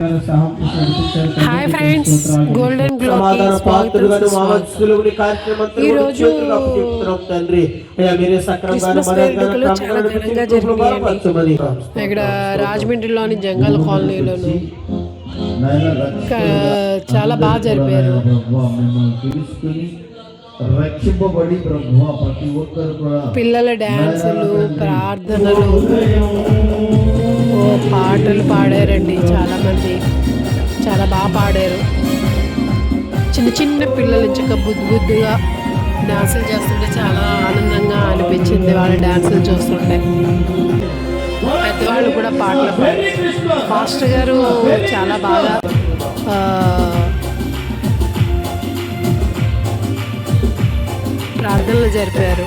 Hi friends, golden globe ఈరోజు ఇక్కడ రాజమండ్రిలోని జంగల్ కాలనీలోను చాలా బాగా జరిపారు. పిల్లల డ్యాన్సులు, ప్రార్థనలు, పాటలు పాడారండి. చాలామంది చాలా బాగా పాడారు. చిన్న చిన్న పిల్లలు చక్క బుద్ధిగా డ్యాన్సులు చేస్తుంటే చాలా ఆనందంగా అనిపించింది. వాళ్ళ డ్యాన్సులు చూస్తుంటే పెద్దవాళ్ళు కూడా పాటలు పాడారు. మాస్టర్ గారు చాలా బాగా ప్రార్థనలు జరిపారు.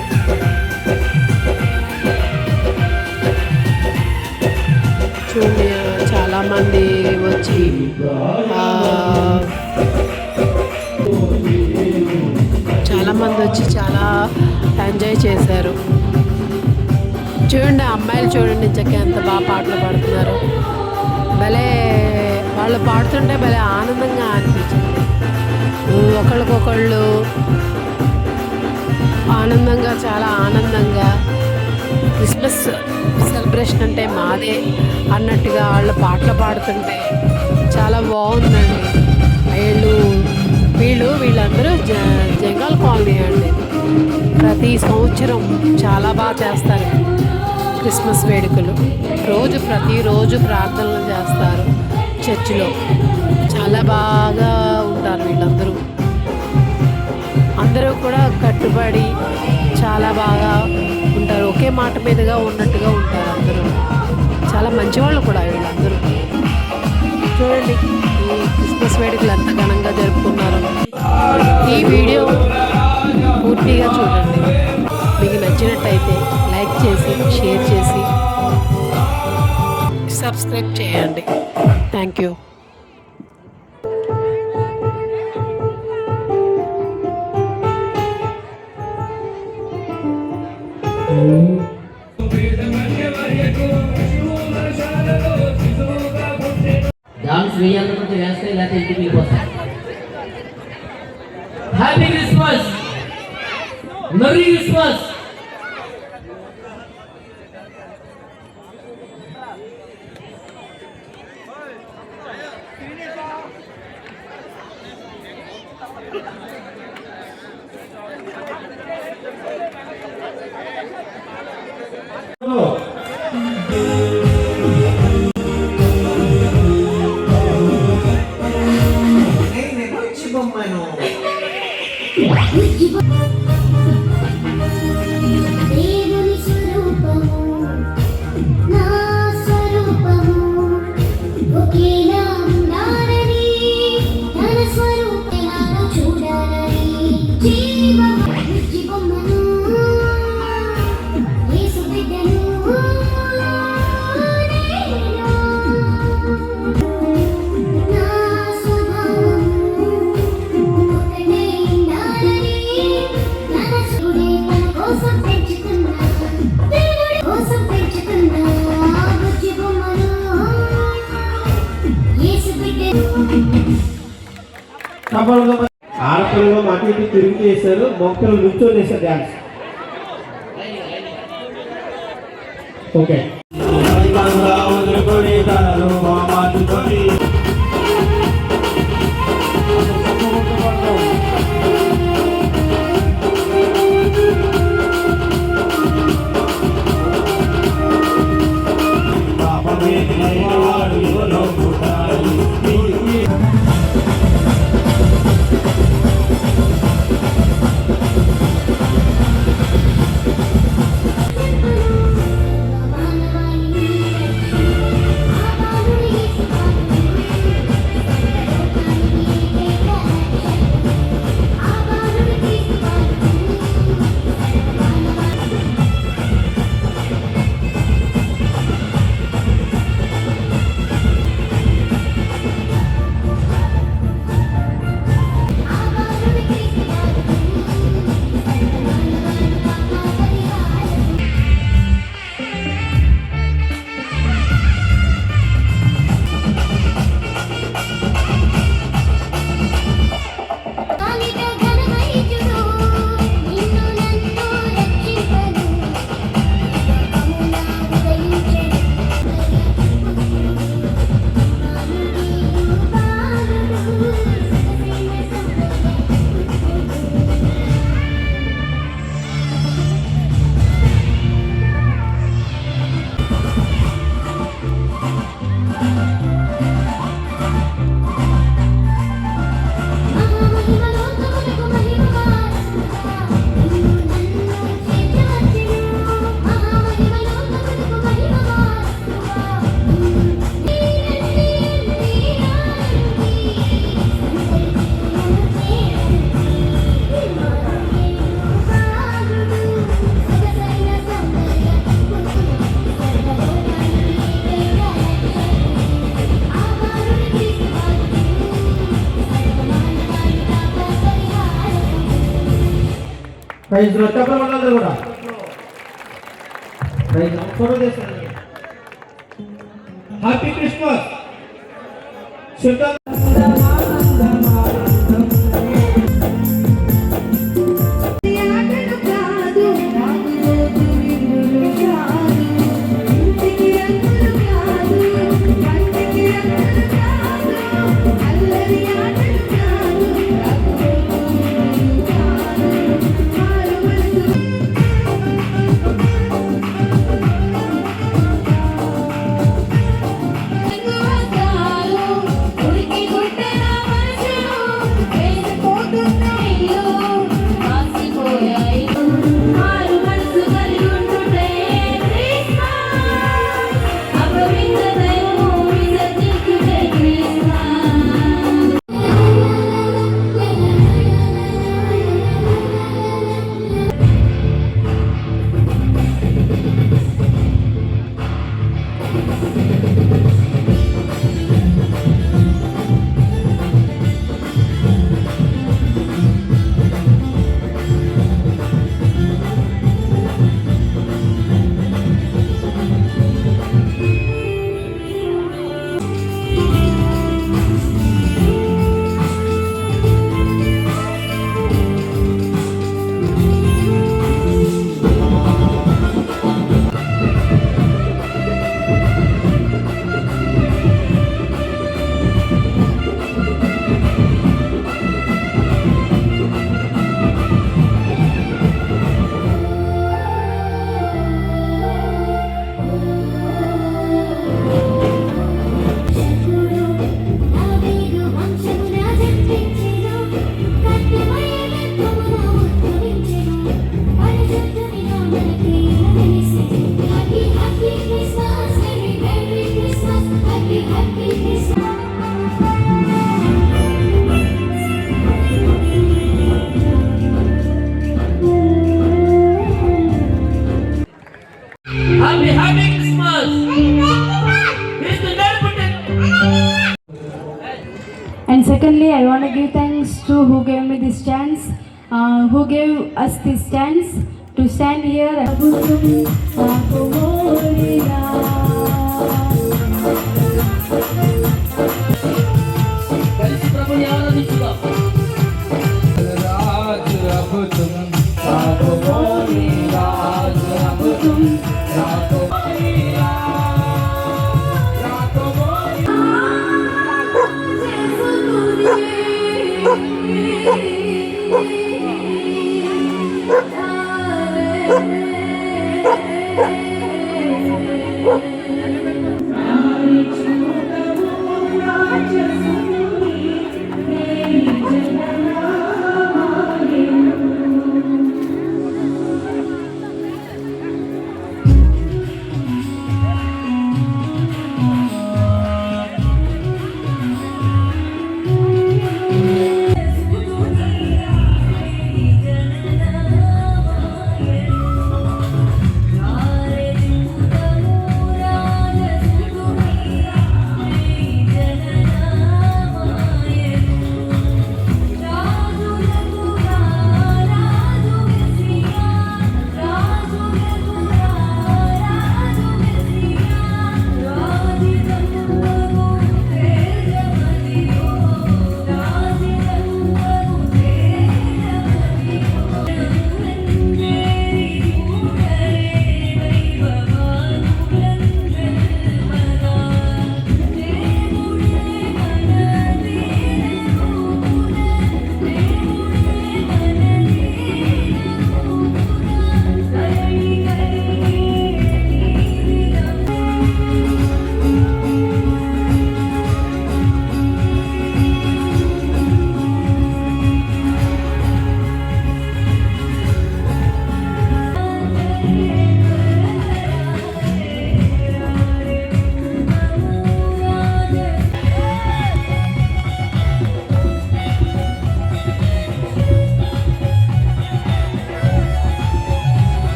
చూడండి, చాలామంది వచ్చి చాలా ఎంజాయ్ చేశారు. చూడండి, అమ్మాయిలు చూడండి చక్కగా ఎంత బాగా పాటలు పాడుతున్నారు. భలే వాళ్ళు పాడుతుంటే భలే ఆనందంగా అనిపించింది. ఒకళ్ళకొకళ్ళు చాలా ఆనందంగా క్రిస్మస్ సెలబ్రేషన్ అంటే మాదే అన్నట్టుగా వాళ్ళు పాటలు పాడుతుంటే చాలా బాగుందండి. వీళ్ళందరూ జంగల్ కాలనీ అండి. ప్రతి సంవత్సరం చాలా బాగా చేస్తారు క్రిస్మస్ వేడుకలు. ప్రతిరోజు ప్రార్థనలు చేస్తారు చర్చిలో. చాలా బాగా ఉంటారు వీళ్ళందరూ. అందరూ కూడా కట్టుబడి చాలా బాగా ఉంటారు. ఒకే మాట మీదుగా ఉన్నట్టుగా ఉంటారు. అందరూ చాలా మంచివాళ్ళు కూడా వీళ్ళందరూ. చూడండి, ఈ క్రిస్మస్ వేడుకలు ఎంత ఘనంగా జరుపుకున్నారు. ఈ వీడియో పూర్తిగా చూడండి. మీకు నచ్చినట్టయితే లైక్ చేసి, షేర్ చేసి, సబ్స్క్రైబ్ చేయండి. Thank you. డాన్స్ వేయాలనుకుంటే వేస్తే లేకపోతే ఇంటికి వెళ్ళిపోతాం. Happy Christmas, merry Christmas. దేవుని స్వరూపము, నా స్వరూపము ఒకేలా ఉండాలని, తన స్వరూపంలో చూడాలని, జీవమును యేసు బిడ్డను ఆడపిల్లలు అటు ఇటు తిరిగి చేశారు. మొక్కలు నుంచొని చేశారు డ్యాన్స్. ఓకే, ప్రైజ్ లో చెప్పండి వాళ్ళందరూ కూడా ప్రైజ్ ఫోటో చేస్తారు హ్యాపీ క్రిస్మస్ శుద్ధ happy Christmas Christmas And secondly, I want to give thanks to who gave me this chance, who gave us this chance to stand here. కలిసి ప్రభుని ఆరాధించుదాం राज अब तुम रातो बोली राज अब तुम रातो बोली रातो बोली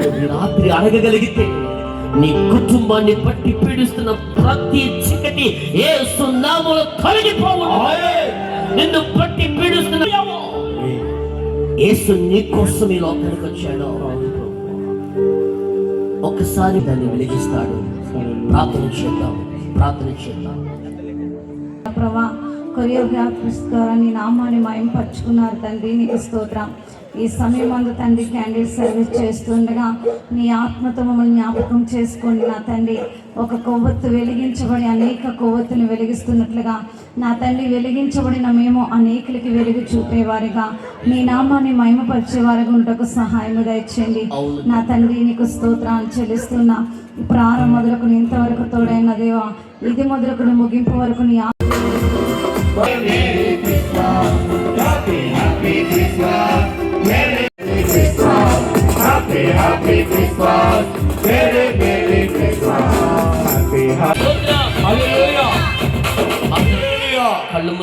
ఈ రాత్రి అడగగలిగితే నీ కుటుంబాన్ని పట్టి పీడిస్తున్న ప్రతి చీకటి యేసు నామములో తొలగిపోవును. నిన్ను పట్టి పీడిస్తున్న యేసు నీ కోసం ఈ లోకానికి వచ్చాడు. ఒక్కసారి దాన్ని వెలిగిస్తాడు. ప్రార్థన చేద్దాం, ప్రార్థన చేద్దాం. ప్రభా కొరియోగ్రాఫర్స్ ద్వారా నీ నామాన్ని మయంపరుచుకున్నారు తండ్రి, నీకు స్తోత్రం. ఈ సమయం అందు తండ్రి క్యాండిల్ సర్వీస్ చేస్తుండగా నీ ఆత్మతో మమ్మల్ని జ్ఞాపకం చేసుకోండి నా తండ్రి. ఒక కొవ్వొత్తు వెలిగించబడి అనేక కొవ్వొత్తుని వెలిగిస్తున్నట్లుగా నా తండ్రి వెలిగించబడిన మేము అనేకులకి వెలుగు చూపేవారిగా నీ నామాన్ని మహిమపరిచేవారిగా ఉండకు సహాయము దయచేయండి నా తండ్రి. నీకు స్తోత్రాలు చెల్లిస్తున్నా. ప్రారంభం మొదలుకొని ఇంతవరకు తోడైన దేవా, ఇది మొదలుకొని ముగింపు వరకు నీ Happy Christmas, Merry Christmas, Happy కళ్ళు